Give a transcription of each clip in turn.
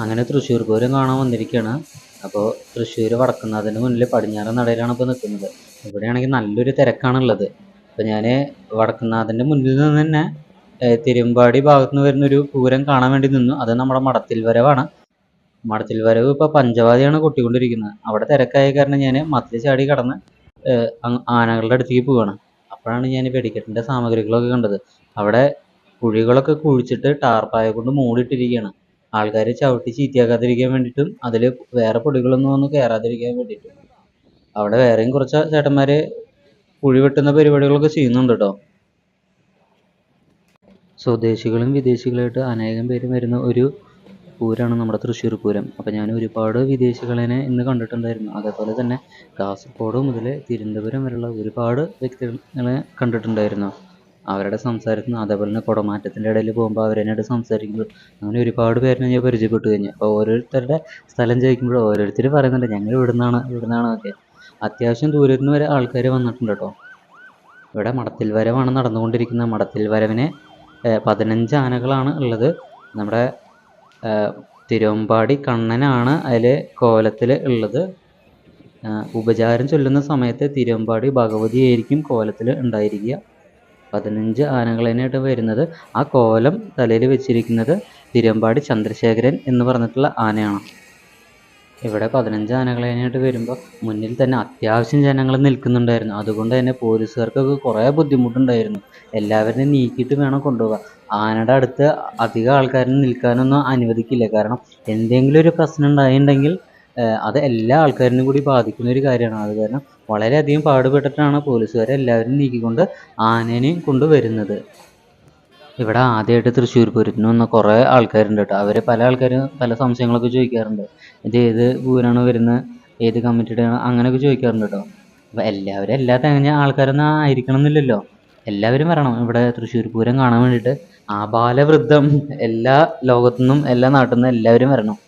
അങ്ങനെ തൃശ്ശൂർ പൂരം കാണാൻ വന്നിരിക്കുകയാണ്. അപ്പോൾ തൃശ്ശൂർ വടക്കുന്നാഥൻ്റെ മുന്നിൽ പടിഞ്ഞാറൻ നടയിലാണ് ഇപ്പോൾ നിൽക്കുന്നത്. ഇവിടെയാണെങ്കിൽ നല്ലൊരു തിരക്കാണുള്ളത്. അപ്പോൾ ഞാൻ വടക്കുന്നാഥൻ്റെ മുന്നിൽ നിന്ന് തന്നെ തിരുമ്പാടി ഭാഗത്ത് നിന്ന് വരുന്നൊരു പൂരം കാണാൻ വേണ്ടി നിന്നു. അത് നമ്മുടെ മടത്തിൽ വരവാണ്. മടത്തിൽ വരവ് ഇപ്പോൾ പഞ്ചവാദിയാണ് കൊട്ടിക്കൊണ്ടിരിക്കുന്നത്. അവിടെ തിരക്കായ കാരണം ഞാൻ മതിൽ ചാടി കടന്ന് ആനകളുടെ അടുത്തേക്ക് പോവുകയാണ്. അപ്പോഴാണ് ഞാൻ വെടിക്കെട്ടിൻ്റെ സാമഗ്രികളൊക്കെ കണ്ടത്. അവിടെ കുഴികളൊക്കെ കുഴിച്ചിട്ട് ടാർപ്പായ കൊണ്ട് മൂടിയിട്ടിരിക്കുകയാണ്. ആൾക്കാർ ചവിട്ടി ചീത്തയാക്കാതിരിക്കാൻ വേണ്ടിയിട്ടും അതിൽ വേറെ പൊടികളൊന്നും ഒന്നും കയറാതിരിക്കാൻ വേണ്ടിയിട്ടും. അവിടെ വേറെയും കുറച്ച് ചേട്ടന്മാർ കുഴി വെട്ടുന്ന പരിപാടികളൊക്കെ ചെയ്യുന്നുണ്ട് കേട്ടോ. സ്വദേശികളും വിദേശികളായിട്ട് അനേകം പേര് വരുന്ന ഒരു പൂരമാണ് നമ്മുടെ തൃശ്ശൂർ പൂരം. അപ്പോൾ ഞാൻ ഒരുപാട് വിദേശികളെ ഇന്ന് കണ്ടിട്ടുണ്ടായിരുന്നു. അതേപോലെ തന്നെ കാസർഗോഡ് മുതൽ തിരുവനന്തപുരം വരെയുള്ള ഒരുപാട് വ്യക്തികളെ കണ്ടിട്ടുണ്ടായിരുന്നു. അവരുടെ സംസാരത്തിന്, അതേപോലെ തന്നെ കുടമാറ്റത്തിൻ്റെ ഇടയിൽ പോകുമ്പോൾ അവരെന്നായിട്ട് സംസാരിക്കുമ്പോൾ അങ്ങനെ ഒരുപാട് പേരിനെ ഞാൻ പരിചയപ്പെട്ടു കഴിഞ്ഞു. അപ്പോൾ ഓരോരുത്തരുടെ സ്ഥലം ചോദിക്കുമ്പോൾ ഓരോരുത്തർ പറയുന്നുണ്ട് ഞങ്ങൾ ഇവിടുന്നാണ് ഒക്കെ. അത്യാവശ്യം ദൂരത്ത് നിന്ന് വരെ ആൾക്കാർ വന്നിട്ടുണ്ട് കേട്ടോ. ഇവിടെ മടത്തിൽ വരവാണ് നടന്നുകൊണ്ടിരിക്കുന്നത്. മടത്തിൽ വരവിന് 15 ആനകളാണ് ഉള്ളത്. നമ്മുടെ തിരുവമ്പാടി കണ്ണനാണ് അതിൽ കോലത്തിൽ ഉള്ളത്. ഉപചാരം ചൊല്ലുന്ന സമയത്ത് തിരുവമ്പാടി ഭഗവതിയായിരിക്കും കോലത്തിൽ ഉണ്ടായിരിക്കുക. 15 ആനകളായിട്ട് വരുന്നത്. ആ കോലം തലയിൽ വെച്ചിരിക്കുന്നത് തിരുവമ്പാടി ചന്ദ്രശേഖരൻ എന്ന് പറഞ്ഞിട്ടുള്ള ആനയാണ്. ഇവിടെ 15 ആനകളായിട്ട് വരുമ്പോൾ മുന്നിൽ തന്നെ അത്യാവശ്യം ജനങ്ങൾ നിൽക്കുന്നുണ്ടായിരുന്നു. അതുകൊണ്ട് തന്നെ പോലീസുകാർക്കൊക്കെ കുറേ ബുദ്ധിമുട്ടുണ്ടായിരുന്നു. എല്ലാവരെയും നീക്കിയിട്ട് വേണം കൊണ്ടുപോകാൻ. ആനയുടെ അടുത്ത് അധികം ആൾക്കാരും നിൽക്കാനൊന്നും അനുവദിക്കില്ല. കാരണം എന്തെങ്കിലും ഒരു പ്രശ്നം ഉണ്ടായിട്ടുണ്ടെങ്കിൽ അത് എല്ലാ ആൾക്കാരിനും കൂടി ബാധിക്കുന്ന ഒരു കാര്യമാണ്. അത് കാരണം വളരെയധികം പാടുപെട്ടിട്ടാണ് പോലീസുകാരെ എല്ലാവരും നീക്കിക്കൊണ്ട് ആനേനെയും കൊണ്ടുവരുന്നത്. ഇവിടെ ആദ്യമായിട്ട് തൃശ്ശൂർ പൂരത്തിന് വന്ന കുറേ ആൾക്കാരുണ്ട് കേട്ടോ. അവർ പല ആൾക്കാരും പല സംശയങ്ങളൊക്കെ ചോദിക്കാറുണ്ട്. ഇത് ഏത് പൂരമാണ് വരുന്നത്, ഏത് കമ്മിറ്റിയുടെ അങ്ങനെയൊക്കെ ചോദിക്കാറുണ്ട് കേട്ടോ. അപ്പോൾ എല്ലാവരും എല്ലാ തികഞ്ഞ ആൾക്കാരൊന്നും ആയിരിക്കണം എന്നില്ലല്ലോ. എല്ലാവരും വരണം ഇവിടെ തൃശ്ശൂർ പൂരം കാണാൻ വേണ്ടിയിട്ട്. ആബാലവൃദ്ധം എല്ലാ ലോകത്തു നിന്നും എല്ലാ നാട്ടിൽ നിന്നും എല്ലാവരും വരണം.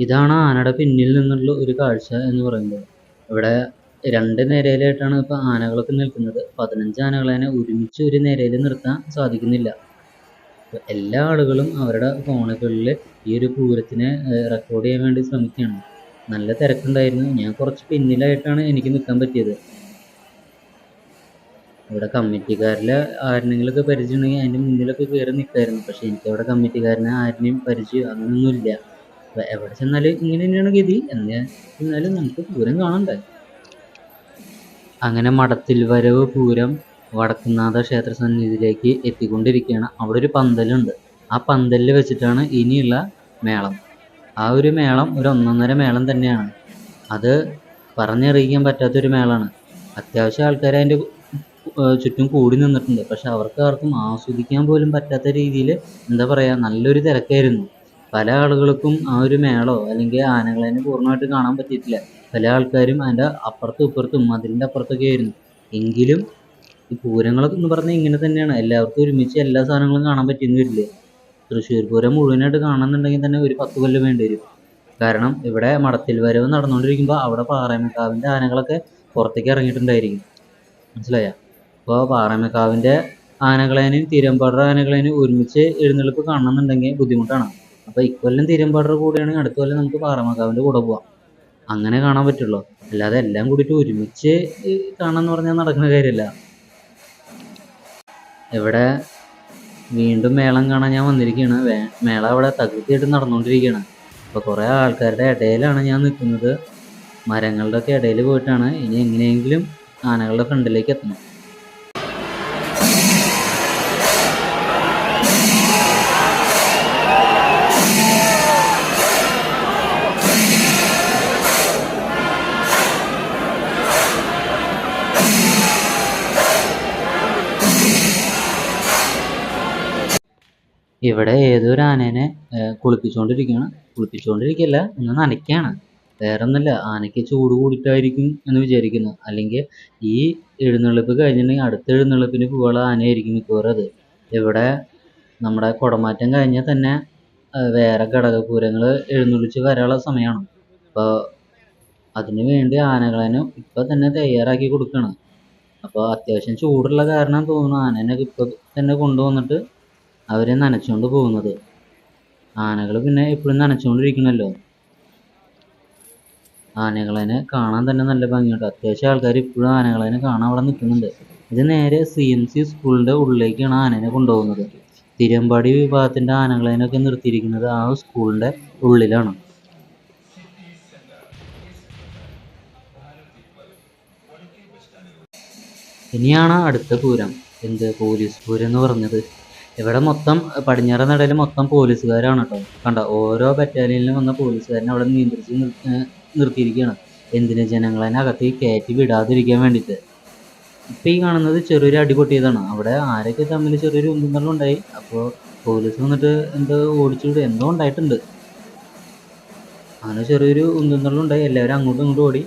ഇതാണ് ആനയുടെ പിന്നിൽ നിന്നുള്ള ഒരു കാഴ്ച എന്ന് പറയുന്നത്. ഇവിടെ 2 നിരയിലായിട്ടാണ് ഇപ്പോൾ ആനകളൊക്കെ നിൽക്കുന്നത്. 15 ആനകളെ ഒരുമിച്ച് ഒരു നിരയിൽ നിർത്താൻ സാധിക്കുന്നില്ല. എല്ലാ ആളുകളും അവരുടെ ഫോണുകളിൽ ഈ ഒരു പൂരത്തിനെ റെക്കോർഡ് ചെയ്യാൻ വേണ്ടി ശ്രമിക്കുകയാണ്. നല്ല തിരക്കുണ്ടായിരുന്നു. ഞാൻ കുറച്ച് പിന്നിലായിട്ടാണ് എനിക്ക് നിൽക്കാൻ പറ്റിയത്. ഇവിടെ കമ്മിറ്റിക്കാരിൽ ആരെങ്കിലുമൊക്കെ പരിചയമുണ്ടെങ്കിൽ അതിൻ്റെ മുന്നിലൊക്കെ കയറി നിൽക്കായിരുന്നു. പക്ഷേ എനിക്കവിടെ കമ്മിറ്റിക്കാരനെ ആരെയും പരിചയം അങ്ങനെയൊന്നുമില്ല. എവിടെ ചെന്നാലും ഇങ്ങനെ തന്നെയാണ് ഗതി. എന്നാലും നമുക്ക് പൂരം കാണണ്ടേ. അങ്ങനെ മടത്തിൽ വരവ് പൂരം വടക്കുംനാഥ ക്ഷേത്ര സന്നിധിയിലേക്ക് എത്തിക്കൊണ്ടിരിക്കുകയാണ്. അവിടെ ഒരു പന്തലുണ്ട്. ആ പന്തലിൽ വെച്ചിട്ടാണ് ഇനിയുള്ള മേളം. ആ ഒരു മേളം ഒരു ഒന്നൊന്നര മേളം തന്നെയാണ്. അത് പറഞ്ഞറിയിക്കാൻ പറ്റാത്തൊരു മേളമാണ്. അത്യാവശ്യം ആൾക്കാർ അതിൻ്റെ ചുറ്റും കൂടി നിന്നിട്ടുണ്ട്. പക്ഷെ ആർക്കും ആസ്വദിക്കാൻ പോലും പറ്റാത്ത രീതിയിൽ എന്താ പറയുക, നല്ലൊരു തിരക്കായിരുന്നു. പല ആളുകൾക്കും ആ ഒരു മേളോ അല്ലെങ്കിൽ ആനകളെ പൂർണ്ണമായിട്ട് കാണാൻ പറ്റിയിട്ടില്ല. പല ആൾക്കാരും അതിൻ്റെ അപ്പുറത്തും ഇപ്പുറത്തും മതിലിൻ്റെ അപ്പുറത്തൊക്കെ ആയിരുന്നു. എങ്കിലും ഈ പൂരങ്ങളൊക്കെ എന്ന് പറഞ്ഞാൽ ഇങ്ങനെ തന്നെയാണ്. എല്ലാവർക്കും ഒരുമിച്ച് എല്ലാ സാധനങ്ങളും കാണാൻ പറ്റിയെന്ന് വരില്ല. തൃശ്ശൂർ പൂരം മുഴുവനായിട്ട് കാണണമെന്നുണ്ടെങ്കിൽ തന്നെ ഒരു 10 കൊല്ലം വേണ്ടി വരും. കാരണം ഇവിടെ മടത്തിൽ വരവ് നടന്നുകൊണ്ടിരിക്കുമ്പോൾ അവിടെ പാറമേക്കാവിൻ്റെ ആനകളൊക്കെ പുറത്തേക്ക് ഇറങ്ങിയിട്ടുണ്ടായിരിക്കും. മനസ്സിലായോ? അപ്പോൾ പാറമേക്കാവിൻ്റെ ആനകളേനെയും തിരുവമ്പാടിയുടെ ആനകളേനെയും ഒരുമിച്ച് എഴുന്നള്ളിപ്പ് കാണണമെന്നുണ്ടെങ്കിൽ ബുദ്ധിമുട്ടാണ്. അപ്പോൾ ഇക്കൊല്ലം തിരുവമ്പാടിയുടെ കൂടെയാണെങ്കിൽ അടുത്ത കൊല്ലം നമുക്ക് പാറമേക്കാവിൻ്റെ കൂടെ പോവാം. അങ്ങനെ കാണാൻ പറ്റുള്ളൂ. അല്ലാതെ എല്ലാം കൂടിയിട്ട് ഒരുമിച്ച് കാണാമെന്ന് പറഞ്ഞാൽ നടക്കുന്ന കാര്യമല്ല. ഇവിടെ വീണ്ടും മേളം കാണാൻ ഞാൻ വന്നിരിക്കുകയാണ്. മേളം അവിടെ തകൃതിയായിട്ട് നടന്നുകൊണ്ടിരിക്കുകയാണ്. അപ്പോൾ കുറേ ആൾക്കാരുടെ ഇടയിലാണ് ഞാൻ നിൽക്കുന്നത്. മരങ്ങളുടെ ഒക്കെ ഇടയിൽ പോയിട്ടാണ് ഇനി എങ്ങനെയെങ്കിലും ആനകളുടെ ഫ്രണ്ടിലേക്ക് എത്തണം. ഇവിടെ ഏതൊരു ആനേനെ കുളിപ്പിച്ചുകൊണ്ടിരിക്കുകയല്ല, ഒന്ന് നനയ്ക്കുകയാണ്. വേറൊന്നുമല്ല, ആനയ്ക്ക് ചൂട് കൂടിയിട്ടായിരിക്കും എന്ന് വിചാരിക്കുന്നു. അല്ലെങ്കിൽ ഈ എഴുന്നള്ളിപ്പ് കഴിഞ്ഞിട്ടുണ്ടെങ്കിൽ അടുത്ത എഴുന്നള്ളിപ്പിന് പോകാനുള്ള ആനയായിരിക്കും മിക്കവാറും അത്. ഇവിടെ നമ്മുടെ കുടമാറ്റം കഴിഞ്ഞാൽ തന്നെ വേറെ ഘടകപൂരങ്ങൾ എഴുന്നള്ളിച്ച് വരാനുള്ള സമയമാണ്. അപ്പോൾ അതിനു വേണ്ടി ആനകളെ ഇപ്പം തന്നെ തയ്യാറാക്കി കൊടുക്കുകയാണ്. അപ്പോൾ അത്യാവശ്യം ചൂടുള്ള കാരണം തോന്നുന്നു ആനേനെ ഇപ്പം തന്നെ കൊണ്ടുവന്നിട്ട് അവരെ നനച്ചുകൊണ്ട് പോകുന്നത്. ആനകൾ പിന്നെ എപ്പോഴും നനച്ചുകൊണ്ടിരിക്കണമല്ലോ. ആനകളെ കാണാൻ തന്നെ നല്ല ഭംഗിയുണ്ട്. അത്യാവശ്യം ആൾക്കാർ ഇപ്പോഴും ആനകളെ കാണാൻ അവിടെ നിൽക്കുന്നുണ്ട്. ഇത് നേരെ CMC സ്കൂളിൻ്റെ ഉള്ളിലേക്കാണ് ആനേനെ കൊണ്ടുപോകുന്നത്. തിരുവമ്പാടി വിഭാഗത്തിൻ്റെ ആനകളെയൊക്കെ നിർത്തിയിരിക്കുന്നത് ആ സ്കൂളിൻ്റെ ഉള്ളിലാണ്. ഇനിയാണ് അടുത്ത പൂരം. പോലീസ് പൂരം എന്ന് പറഞ്ഞത്. ഇവിടെ മൊത്തം പടിഞ്ഞാറേ നടയിൽ മൊത്തം പോലീസുകാരാണ് കേട്ടോ. കണ്ടോ, ഓരോ ബറ്റാലിയനിലും വന്ന പോലീസുകാരനെ അവിടെ നിയന്ത്രിച്ച് നിർത്തിയിരിക്കുകയാണ്. എന്തിന്? ജനങ്ങളെ അകത്തേക്ക് കയറ്റി വിടാതിരിക്കാൻ വേണ്ടിയിട്ട്. ഇപ്പം ഈ കാണുന്നത് ചെറിയൊരു അടി പൊട്ടിയതാണ്. അവിടെ ആരൊക്കെ തമ്മിൽ ചെറിയൊരു ഉന്തുന്നള്ളുണ്ടായി. അപ്പോൾ പോലീസ് വന്നിട്ട് എന്തോ ഓടിച്ചുവിടുക എന്തോ ഉണ്ടായിട്ടുണ്ട്. അങ്ങനെ ചെറിയൊരു ഉന്തുന്നള്ളുണ്ടായി. എല്ലാവരും അങ്ങോട്ടും ഇങ്ങോട്ടും ഓടി.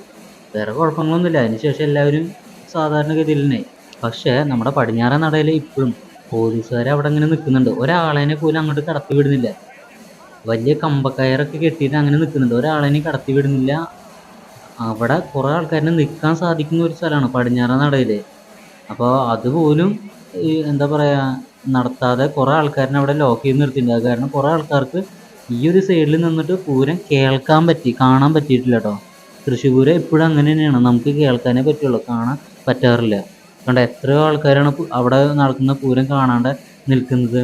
വേറെ കുഴപ്പങ്ങളൊന്നുമില്ല. അതിനുശേഷം എല്ലാവരും സാധാരണഗതിയിൽ തന്നെ. പക്ഷേ നമ്മുടെ പടിഞ്ഞാറേ നടയിൽ ഇപ്പോഴും പോലീസുകാർ അവിടെ അങ്ങനെ നിൽക്കുന്നുണ്ട്. ഒരാളെനെ പോലും അങ്ങോട്ട് കടത്തി വിടുന്നില്ല. വലിയ കമ്പക്കയറൊക്കെ കെട്ടിയിട്ട് അങ്ങനെ നിൽക്കുന്നുണ്ട്. ഒരാളെനെ കടത്തി വിടുന്നില്ല. അവിടെ കുറേ ആൾക്കാരിനെ നിൽക്കാൻ സാധിക്കുന്ന ഒരു സ്ഥലമാണ് പടിഞ്ഞാറേ നടയിൽ. അപ്പോൾ അതുപോലും എന്താ പറയുക, നടത്താതെ കുറേ ആൾക്കാരിനെ അവിടെ ലോക്ക് ചെയ്ത് നിർത്തിയിട്ടുണ്ട്. കാരണം കുറേ ആൾക്കാർക്ക് ഈ ഒരു സൈഡിൽ നിന്നിട്ട് പൂരം കാണാൻ പറ്റിയിട്ടില്ല കേട്ടോ. തൃശ്ശൂർ പൂരം എപ്പോഴും അങ്ങനെ തന്നെയാണ്. നമുക്ക് കേൾക്കാനേ പറ്റുള്ളൂ, കാണാൻ പറ്റാറില്ല. കണ്ട എത്രയോ ആൾക്കാരാണ് അവിടെ നടക്കുന്ന പൂരം കാണാണ്ട് നിൽക്കുന്നത്.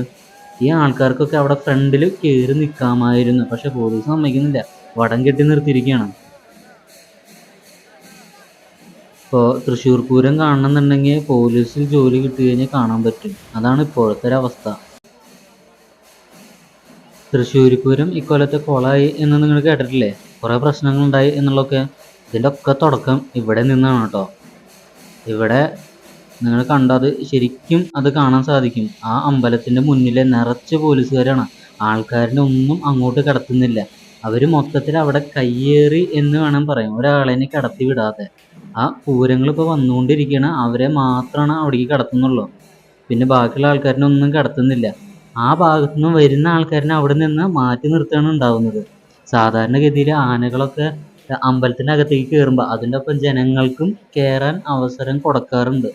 ഈ ആൾക്കാർക്കൊക്കെ അവിടെ ഫ്രണ്ടിൽ കയറി നിൽക്കാമായിരുന്നു. പക്ഷെ പോലീസ് സമ്മതിക്കുന്നില്ല. വടം കെട്ടി നിർത്തിയിരിക്കുകയാണ്. ഇപ്പോൾ തൃശ്ശൂർ പൂരം കാണണമെന്നുണ്ടെങ്കിൽ പോലീസിൽ ജോലി കിട്ടി കഴിഞ്ഞാൽ കാണാൻ പറ്റും. അതാണ് ഇപ്പോഴത്തെ ഒരവസ്ഥ. തൃശ്ശൂർ പൂരം ഇക്കൊല്ലത്തെ കൊളായി എന്ന് നിങ്ങൾ കേട്ടിട്ടില്ലേ? കുറേ പ്രശ്നങ്ങളുണ്ടായി എന്നുള്ളതൊക്കെ. ഇതിൻ്റെ ഒക്കെ തുടക്കം ഇവിടെ നിന്നാണ് കേട്ടോ. ഇവിടെ നിങ്ങൾ കണ്ടത് ശരിക്കും അത് കാണാൻ സാധിക്കും. ആ അമ്പലത്തിൻ്റെ മുന്നിലെ നിറച്ച് പോലീസുകാരാണ്. ആൾക്കാരിനെ ഒന്നും അങ്ങോട്ട് കടത്തുന്നില്ല. അവർ മൊത്തത്തിൽ അവിടെ കയ്യേറി എന്ന് വേണം പറയാം. ഒരാളെനെ കടത്തി വിടാതെ. ആ പൂരങ്ങൾ ഇപ്പോൾ വന്നുകൊണ്ടിരിക്കുകയാണ്. അവരെ മാത്രമാണ് അവിടേക്ക് കടത്തുന്നുള്ളൂ. പിന്നെ ബാക്കിയുള്ള ആൾക്കാരിനെ ഒന്നും കടത്തുന്നില്ല. ആ ഭാഗത്തു നിന്ന് വരുന്ന ആൾക്കാരിനെ അവിടെ നിന്ന് മാറ്റി നിർത്തുകയാണ് ഉണ്ടാവുന്നത്. സാധാരണഗതിയിൽ ആനകളൊക്കെ അമ്പലത്തിനകത്തേക്ക് കയറുമ്പോൾ അതിൻ്റെ ഒപ്പം ജനങ്ങൾക്കും കയറാൻ അവസരം കൊടുക്കാറുണ്ട്.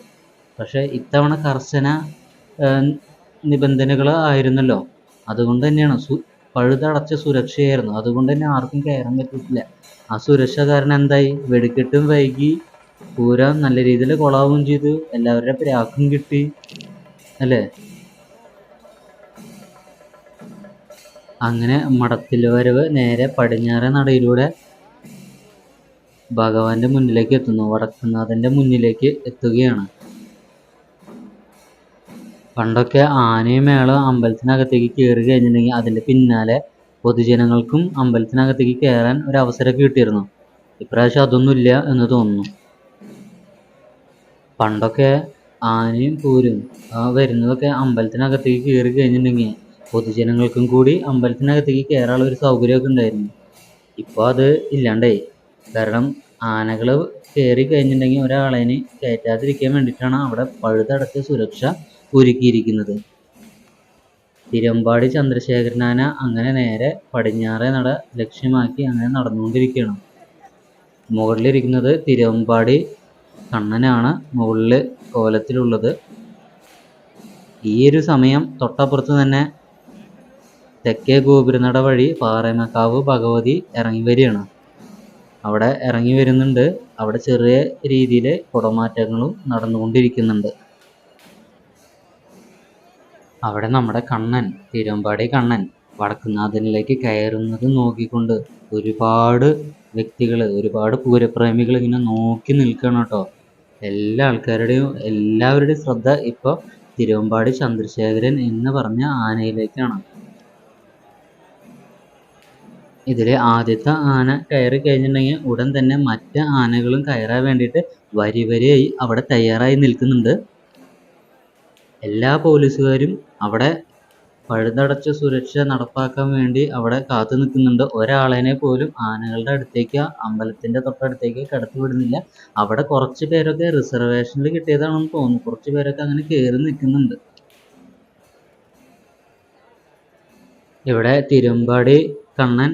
പക്ഷേ ഇത്തവണ കർശന നിബന്ധനകൾ ആയിരുന്നല്ലോ. അതുകൊണ്ട് തന്നെയാണ് പഴുതടച്ച സുരക്ഷയായിരുന്നു. അതുകൊണ്ട് തന്നെ ആർക്കും കയറാൻ പറ്റിയിട്ടില്ല. ആ സുരക്ഷ കാരണം എന്തായി, വെടിക്കെട്ടും വൈകി, പൂരം നല്ല രീതിയിൽ കൊളാവുകയും ചെയ്തു, എല്ലാവരുടെ പ്രാക്കും കിട്ടി അല്ലേ. അങ്ങനെ മടത്തിൽ വരവ് നേരെ പടിഞ്ഞാറേ നടയിലൂടെ ഭഗവാന്റെ മുന്നിലേക്ക് എത്തുന്നു, വടക്കുംനാഥന്റെ മുന്നിലേക്ക് എത്തുകയാണ്. പണ്ടൊക്കെ ആനയും മേളം അമ്പലത്തിനകത്തേക്ക് കയറി കഴിഞ്ഞിട്ടുണ്ടെങ്കിൽ അതിൻ്റെ പിന്നാലെ പൊതുജനങ്ങൾക്കും അമ്പലത്തിനകത്തേക്ക് കയറാൻ ഒരു അവസരമൊക്കെ കിട്ടിയിരുന്നു. ഇപ്രാവശ്യം അതൊന്നുമില്ല എന്ന് തോന്നുന്നു. പണ്ടൊക്കെ ആനയും പൂരും വരുന്നതൊക്കെ അമ്പലത്തിനകത്തേക്ക് കയറി കഴിഞ്ഞിട്ടുണ്ടെങ്കിൽ പൊതുജനങ്ങൾക്കും കൂടി അമ്പലത്തിനകത്തേക്ക് കയറാനുള്ള ഒരു സൗകര്യമൊക്കെ ഉണ്ടായിരുന്നു. ഇപ്പോൾ അത് ഇല്ലാണ്ടായി. കാരണം ആനകൾ കയറി കഴിഞ്ഞിട്ടുണ്ടെങ്കിൽ ഒരാളേനെ കയറ്റാതിരിക്കാൻ വേണ്ടിയിട്ടാണ് അവിടെ പഴുതടച്ച സുരക്ഷ ഒരുക്കിയിരിക്കുന്നത്. തിരുവമ്പാടി ചന്ദ്രശേഖരനാന അങ്ങനെ നേരെ പടിഞ്ഞാറേ നട ലക്ഷ്യമാക്കി അങ്ങനെ നടന്നുകൊണ്ടിരിക്കുകയാണ്. മുകളിലിരിക്കുന്നത് തിരുവമ്പാടി കണ്ണനാണ്, മുകളിൽ കോലത്തിലുള്ളത്. ഈ ഒരു സമയം തൊട്ടപ്പുറത്ത് തന്നെ തെക്കേ ഗോപുരനട വഴി പാറേമക്കാവ് ഭഗവതി ഇറങ്ങി വരികയാണ്. അവിടെ ഇറങ്ങി വരുന്നുണ്ട്. അവിടെ ചെറിയ രീതിയിൽ കുടമാറ്റങ്ങളും നടന്നുകൊണ്ടിരിക്കുന്നുണ്ട്. അവിടെ നമ്മുടെ കണ്ണൻ, തിരുവമ്പാടി കണ്ണൻ വടക്കുംനാഥനിലേക്ക് കയറുന്നത് നോക്കിക്കൊണ്ട് ഒരുപാട് വ്യക്തികൾ, ഒരുപാട് പൂരപ്രേമികൾ ഇങ്ങനെ നോക്കി നിൽക്കണം കേട്ടോ. എല്ലാവരുടെയും ശ്രദ്ധ ഇപ്പോൾ തിരുവമ്പാടി ചന്ദ്രശേഖരൻ എന്ന് പറഞ്ഞ ആനയിലേക്കാണ്. ഇതിൽ ആദ്യത്തെ ആന കയറി കഴിഞ്ഞിട്ടുണ്ടെങ്കിൽ ഉടൻ തന്നെ മറ്റ് ആനകളും കയറാൻ വേണ്ടിയിട്ട് വരിവരിയായി അവിടെ തയ്യാറായി നിൽക്കുന്നുണ്ട്. എല്ലാ പോലീസുകാരും അവിടെ പഴുതടച്ച സുരക്ഷ നടപ്പാക്കാൻ വേണ്ടി അവിടെ കാത്തു നിൽക്കുന്നുണ്ട്. ഒരാളെനെ പോലും ആനകളുടെ അടുത്തേക്ക്, അമ്പലത്തിൻ്റെ തൊട്ടടുത്തേക്ക് കടത്തി വിടുന്നില്ല. അവിടെ കുറച്ച് പേരൊക്കെ റിസർവേഷനിൽ കിട്ടിയതാണെന്ന് തോന്നുന്നു. കുറച്ച് പേരൊക്കെ അങ്ങനെ കയറി നിൽക്കുന്നുണ്ട്. ഇവിടെ തിരുവമ്പാടി കണ്ണൻ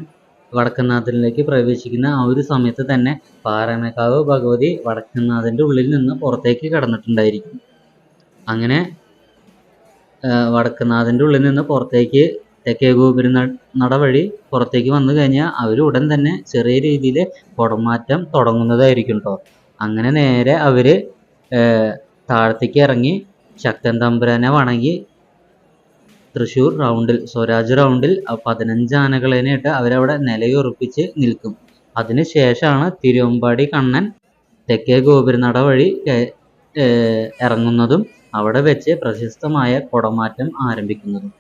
വടക്കുംനാഥനിലേക്ക് പ്രവേശിക്കുന്ന ആ ഒരു സമയത്ത് തന്നെ പാറേമക്കാവ് ഭഗവതി വടക്കുംനാഥൻ്റെ ഉള്ളിൽ നിന്ന് പുറത്തേക്ക് കടന്നിട്ടുണ്ടായിരിക്കും. അങ്ങനെ വടക്കുംനാഥൻ്റെ ഉള്ളിൽ നിന്ന് പുറത്തേക്ക് തെക്കേ ഗോപുര നട വഴി പുറത്തേക്ക് വന്നു കഴിഞ്ഞാൽ അവർ ഉടൻ തന്നെ ചെറിയ രീതിയിൽ കുടമാറ്റം തുടങ്ങുന്നതായിരിക്കും കേട്ടോ. അങ്ങനെ നേരെ അവർ താഴത്തേക്ക് ഇറങ്ങി ശക്തൻ തമ്പുരാനെ വണങ്ങി തൃശ്ശൂർ റൗണ്ടിൽ, സ്വരാജ് റൗണ്ടിൽ 15 ആനകളേനായിട്ട് അവരവിടെ നിലയുറപ്പിച്ച് നിൽക്കും. അതിനുശേഷമാണ് തിരുവമ്പാടി കണ്ണൻ തെക്കേ ഗോപുരനട വഴി ഇറങ്ങുന്നതും അവിടെ വെച്ച് പ്രശസ്തമായ കുടമാറ്റം ആരംഭിക്കുന്നതും.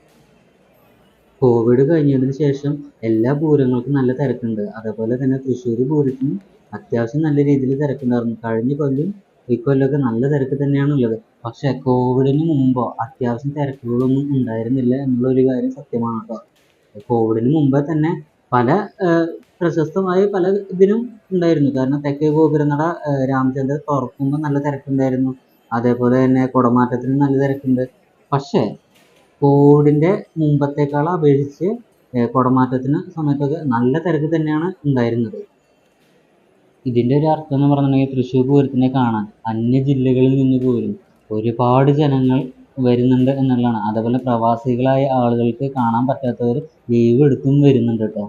കോവിഡ് കഴിഞ്ഞതിന് ശേഷം എല്ലാ പൂരങ്ങൾക്കും നല്ല തിരക്കുണ്ട്. അതേപോലെ തന്നെ തൃശ്ശൂർ പൂരത്തിനും അത്യാവശ്യം നല്ല രീതിയിൽ തിരക്കുണ്ടായിരുന്നു. കഴിഞ്ഞ കൊല്ലം ഇക്കൊല്ലമൊക്കെ നല്ല തിരക്ക് തന്നെയാണ് ഉള്ളത്. പക്ഷേ കോവിഡിന് മുമ്പോ അത്യാവശ്യം തിരക്കുകളൊന്നും ഉണ്ടായിരുന്നില്ല എന്നുള്ളൊരു കാര്യം സത്യമാണ് കേട്ടോ. കോവിഡിന് മുമ്പേ തന്നെ പല പ്രശസ്തമായ പല ഇതിനും ഉണ്ടായിരുന്നു. കാരണം തെക്കേ ഗോപുരനട രാമചന്ദ്രൻ തുറക്കുമ്പോൾ നല്ല തിരക്കുണ്ടായിരുന്നു. അതേപോലെ തന്നെ കുടമാറ്റത്തിന് നല്ല തിരക്കുണ്ട്. പക്ഷേ കോവിഡിൻ്റെ മുമ്പത്തേക്കാൾ അപേക്ഷിച്ച് കുടമാറ്റത്തിന് സമയത്തൊക്കെ നല്ല തിരക്ക് തന്നെയാണ് ഉണ്ടായിരുന്നത്. ഇതിൻ്റെ ഒരു അർത്ഥം എന്ന് പറഞ്ഞിട്ടുണ്ടെങ്കിൽ തൃശ്ശൂർ പൂരത്തിനെ കാണാൻ അന്യ ജില്ലകളിൽ നിന്ന് പോലും ഒരുപാട് ജനങ്ങൾ വരുന്നുണ്ട് എന്നുള്ളതാണ്. അതേപോലെ പ്രവാസികളായ ആളുകൾക്ക് കാണാൻ പറ്റാത്തവർ ലീവ് എടുത്തും വരുന്നുണ്ട് കേട്ടോ.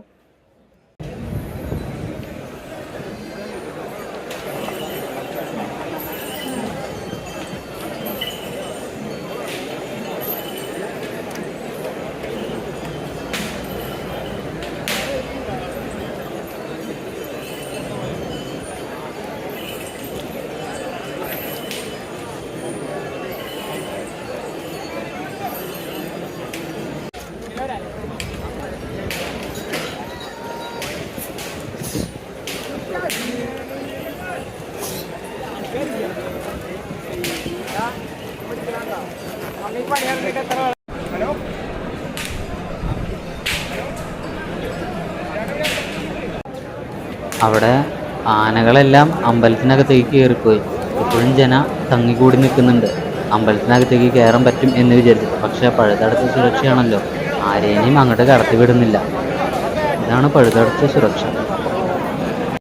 അവിടെ ആനകളെല്ലാം അമ്പലത്തിനകത്തേക്ക് കയറിപ്പോയി. ഇപ്പോഴും തങ്ങിക്കൂടി നിൽക്കുന്നുണ്ട് അമ്പലത്തിനകത്തേക്ക് കയറാൻ പറ്റും എന്ന് വിചാരിച്ചിട്ട്. പക്ഷേ പഴുതടച്ച സുരക്ഷയാണല്ലോ, ആരെയും അങ്ങോട്ട് കടത്തി വിടുന്നില്ല. ഇതാണ് പഴുതടച്ച സുരക്ഷ.